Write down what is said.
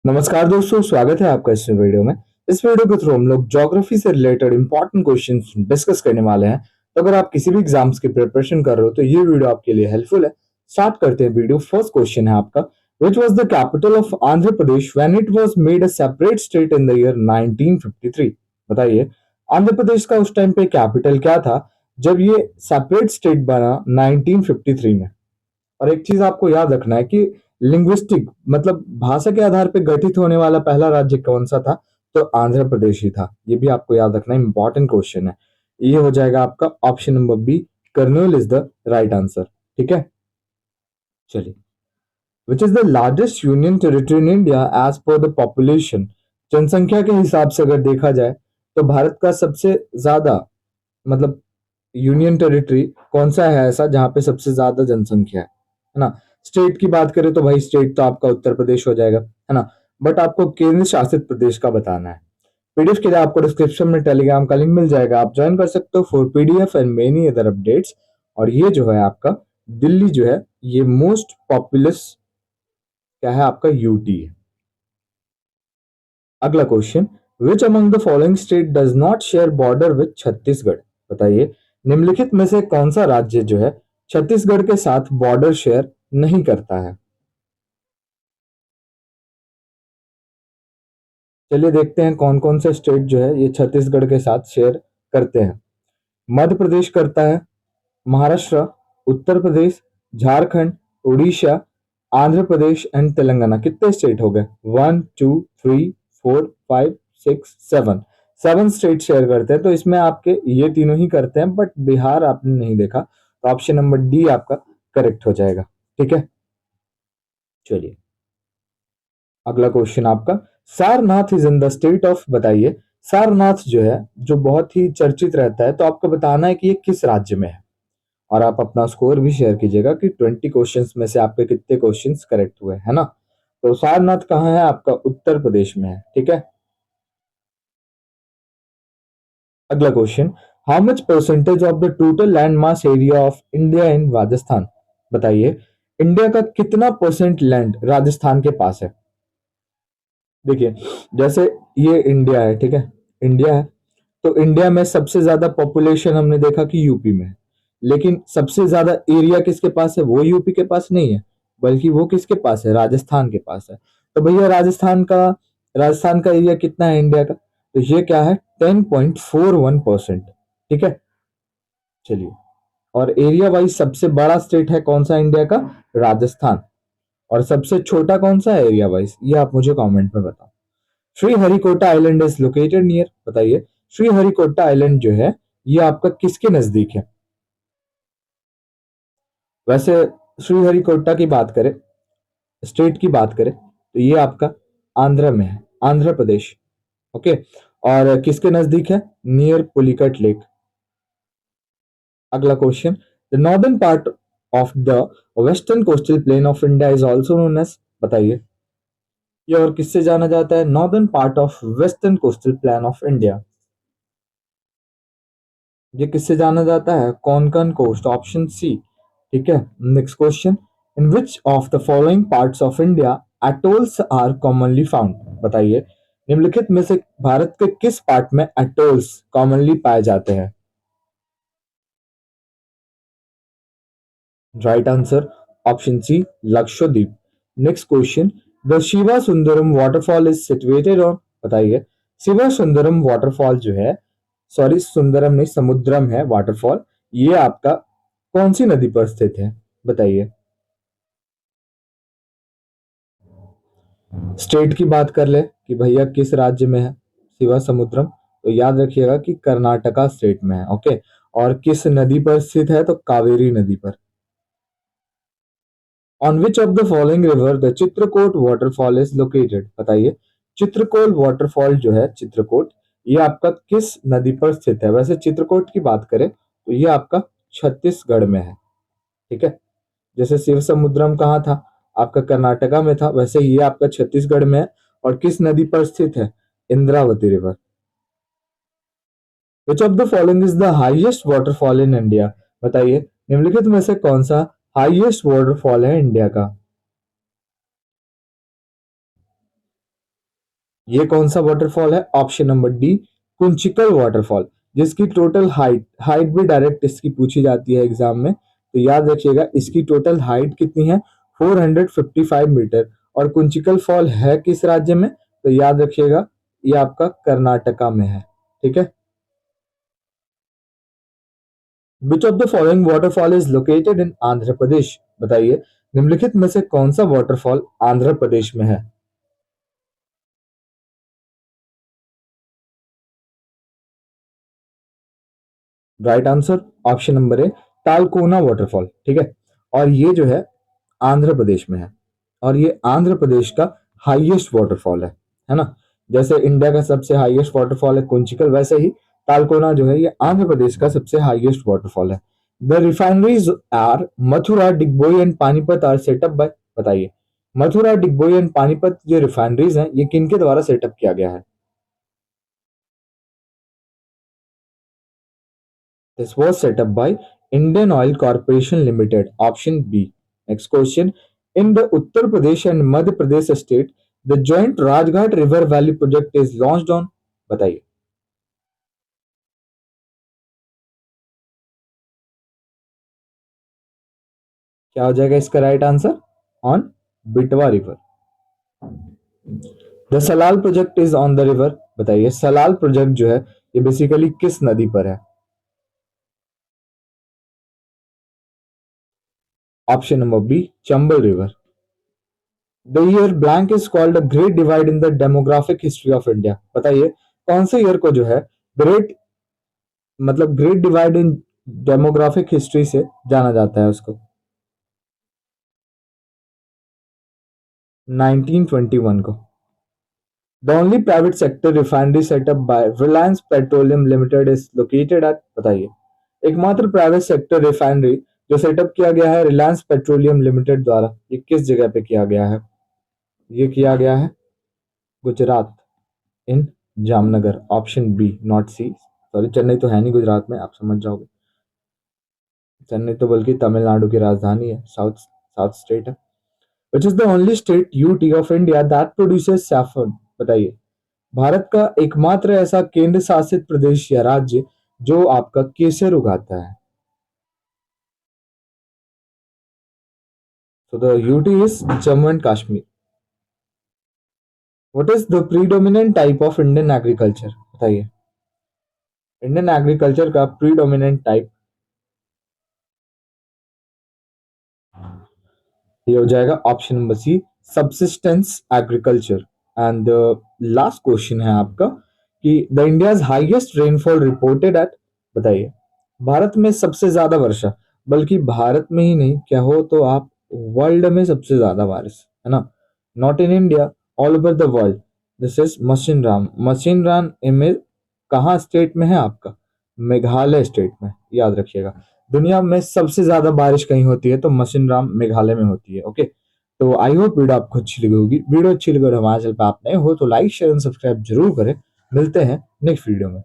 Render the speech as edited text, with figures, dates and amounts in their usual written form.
नमस्कार दोस्तों, स्वागत है आपका इस वीडियो में। इस वीडियो के थ्रू हम लोग ज्योग्राफी से रिलेटेड इंपॉर्टेंट क्वेश्चंस डिस्कस करने वाले हैं। तो अगर आप किसी भी एग्जाम्स की प्रिपरेशन कर रहे हो तो ये वीडियो आपके लिए हेल्पफुल है। स्टार्ट करते हैं वीडियो। फर्स्ट क्वेश्चन है आपका, which was the capital of Andhra Pradesh when it was made a separate state in the year 1953? बताइए, आंध्र प्रदेश का उस टाइम पे कैपिटल क्या था जब ये सेपरेट स्टेट बना 1953 में। और एक चीज आपको याद रखना है कि लिंग्विस्टिक मतलब भाषा के आधार पर गठित होने वाला पहला राज्य कौन सा था? तो आंध्र प्रदेश ही था। ये भी आपको याद रखना है, इंपॉर्टेंट क्वेश्चन है। ये हो जाएगा आपका option number B, Kurnool is the right answer. ठीक है, चलिए। Which is the largest union territory in India as per the population? जनसंख्या के हिसाब से अगर देखा जाए तो भारत का सबसे ज्यादा मतलब यूनियन टेरिटरी कौन सा है ऐसा जहां पे सबसे ज्यादा जनसंख्या है ना? स्टेट की बात करें तो भाई स्टेट तो आपका उत्तर प्रदेश हो जाएगा, है ना? बट आपको केंद्र शासित प्रदेश का बताना है। पीडीएफ के लिए आपको डिस्क्रिप्शन में टेलीग्राम का लिंक मिल जाएगा, आप ज्वाइन कर सकते हो for PDF and many other updates. और ये जो है आपका दिल्ली जो है ये मोस्ट पॉपुलस क्या है आपका? यूटी है। अगला question, which among the following state does not share border with Chhattisgarh? बताइए, निम्नलिखित में से कौन सा राज्य जो है छत्तीसगढ़ के साथ बॉर्डर शेयर नहीं करता है? चलिए देखते हैं कौन कौन से स्टेट जो है ये छत्तीसगढ़ के साथ शेयर करते हैं। मध्य प्रदेश करता है, महाराष्ट्र, उत्तर प्रदेश, झारखंड, उड़ीसा, आंध्र प्रदेश एंड तेलंगाना। कितने स्टेट हो गए? 1 2 3 4 5 6 7। 7 स्टेट शेयर करते हैं, तो इसमें आपके ये तीनों ही करते हैं, बट बिहार आपने नहीं देखा, तो ऑप्शन नंबर डी आपका करेक्ट हो जाएगा। ठीक है, चलिए। अगला क्वेश्चन आपका, Sarnath is in the state of? बताइए, सारनाथ जो है जो बहुत ही चर्चित रहता है, तो आपको बताना है कि ये किस राज्य में है। और आप अपना स्कोर भी शेयर कीजिएगा कि 20 क्वेश्चंस में से आपके कितने क्वेश्चंस करेक्ट हुए, है ना? तो सारनाथ कहाँ है आपका? उत्तर प्रदेश में है। ठीक है, अगला question, how much percentage of the total land mass area of India in Rajasthan? बताइए, इंडिया का कितना परसेंट लैंड राजस्थान के पास है? देखिए, जैसे ये इंडिया है, ठीक है, इंडिया है, तो इंडिया में सबसे ज्यादा पॉपुलेशन हमने देखा कि यूपी में है। लेकिन सबसे ज्यादा एरिया किसके पास है? वो यूपी के पास नहीं है, बल्कि वो किसके पास है? राजस्थान के पास है। तो भैया राजस्थान का एरिया कितना है इंडिया का? तो ये क्या है? 10.41%। ठीक है, चलिए। और एरिया वाइज सबसे बड़ा स्टेट है कौन सा इंडिया का? राजस्थान। और सबसे छोटा कौन सा है एरिया वाइज? ये आप मुझे कमेंट में बताओ। Sriharikota island is located near? बताइए, श्रीहरिकोटा आइलैंड जो है ये आपका किसके नजदीक है? वैसे श्रीहरिकोटा की बात करें, स्टेट की बात करें, तो ये आपका आंध्र में है, आंध्र प्रदेश। ओके, और किसके नजदीक है? Near Pulicat lake. अगला question, the northern part of the western coastal plain of India is also known as? बताइए, ये और किससे जाना जाता है? Northern part of western coastal plain of India, ये किससे जाना जाता है? Konkan coast, option C. ठीक है, next question, in which of the following parts of India atolls are commonly found? बताइए, निम्नलिखित में से भारत के किस पार्ट में एटोल्स कॉमनली पाए जाते हैं? Right answer option C, Lakshadweep. Next question, the Shiva Sundaram waterfall is situated on? बताइए, शिवा सुंदरम वाटरफॉल जो है, सॉरी सुंदरम नहीं, समुद्रम है वाटरफॉल, ये आपका कौन सी नदी पर स्थित है? बताइए। स्टेट की बात कर ले कि भैया किस राज्य में है शिवा समुद्रम, तो याद रखिएगा कि कर्नाटका स्टेट में है। ओके, और किस नदी पर स्थित है? तो कावेरी नदी पर। On which of the following river the Chitrakote waterfall is located? बताइए, चित्रकोट वाटरफॉल जो है चित्रकोट, ये आपका किस नदी पर स्थित है? वैसे चित्रकोट की बात करें तो ये आपका छत्तीसगढ़ में है। ठीक है, जैसे शिव समुद्रम कहाँ था? आपका कर्नाटका में था, वैसे ये आपका छत्तीसगढ़ में है। और किस नदी पर स्थित है? Indravati river. Which of the following is the highest waterfall in India? बताइए, निम्नलिखित में से कौन सा हाईएस्ट वाटरफॉल है इंडिया का? ये कौन सा वाटरफॉल है? Option number D, Kunchikal waterfall, जिसकी टोटल हाइट हाइट भी डायरेक्ट इसकी पूछी जाती है एग्जाम में, तो याद रखिएगा इसकी टोटल हाइट कितनी है? 455 मीटर। और कुंचिकल फॉल है किस राज्य में? तो याद रखिएगा ये आपका कर्नाटका में है। ठीक है। Which of the following waterfall is located in Andhra Pradesh? बताइए निम्नलिखित में से कौन सा वाटरफॉल आंध्र प्रदेश में है? Right answer option number A, Talakona waterfall. ठीक है। और ये जो है आंध्र प्रदेश में है, और ये आंध्र प्रदेश का हाईएस्ट वाटरफॉल है ना। जैसे इंडिया का सबसे हाईएस्ट वाटरफॉल है कुंचिकल, वैसे ही तालकोना जो है ये आंध्र प्रदेश का सबसे हाईएस्ट वाटरफॉल है। The refineries are Mathura, Digboi and Panipat are set up by. बताइए मथुरा, डिगबोई एंड पानीपत जो रिफाइनरीज हैं ये किनके द्वारा सेटअप किया गया है? This was set up by Indian Oil Corporation Limited. Option B. Next question. In the Uttar Pradesh and Madhya Pradesh state, the joint Rajghat River Valley project is launched on. बताइए क्या हो जाएगा इसका right answer? On Betwa river. The Salal project is on the river. बताइए Salal project जो है ये basically किस नदी पर है? Option number B, Chambal river. The year blank is called a great divide in the demographic history of India. बताइए कौन से ईयर को जो है ग्रेट, मतलब great divide in demographic history से जाना जाता है उसको? 1921 को। The only private sector refinery set up by Reliance petroleum limited is located at. बताइए एकमात्र प्राइवेट सेक्टर रिफाइनरी जो सेटअप किया गया है रिलायंस पेट्रोलियम लिमिटेड द्वारा, ये किस जगह पे किया गया है? ये किया गया है Gujarat, in Jamnagar. Option B, not C. Sorry, Chennai तो है नहीं गुजरात में, आप समझ जाओगे। चेन्नई तो बल्कि तमिलनाडु की राजधानी है, साउथ साउथ स्टेट है। विच is the only state UT of India that produces saffron. बताइए भारत का एकमात्र ऐसा केंद्र शासित प्रदेश या राज्य जो आपका केसर उगाता है? So the UT is Jammu and Kashmir. What is the predominant type of Indian agriculture? बताइए इंडियन एग्रीकल्चर का प्रीडोमिनेंट टाइप ये हो जाएगा option number C, subsistence agriculture. And last question है आपका कि the India's highest rainfall reported at. बताइए भारत में सबसे ज्यादा वर्षा, बल्कि भारत में ही नहीं क्या हो तो आप वर्ल्ड में सबसे ज्यादा बारिश, है ना, not in India, all over the world. This is machine Ram. Machine Ram image कहाँ स्टेट में है आपका? मेघालय स्टेट में, याद रखिएगा। दुनिया में सबसे ज्यादा बारिश कहीं होती है तो मशीन राम मेघालय में होती है। ओके, तो आई होप वीडियो आपको अच्छी लगी होगी। वीडियो अच्छी लगी और हमारे चैनल पर आप नए हो तो लाइक शेयर एंड सब्सक्राइब जरूर करें। मिलते हैं नेक्स्ट वीडियो में।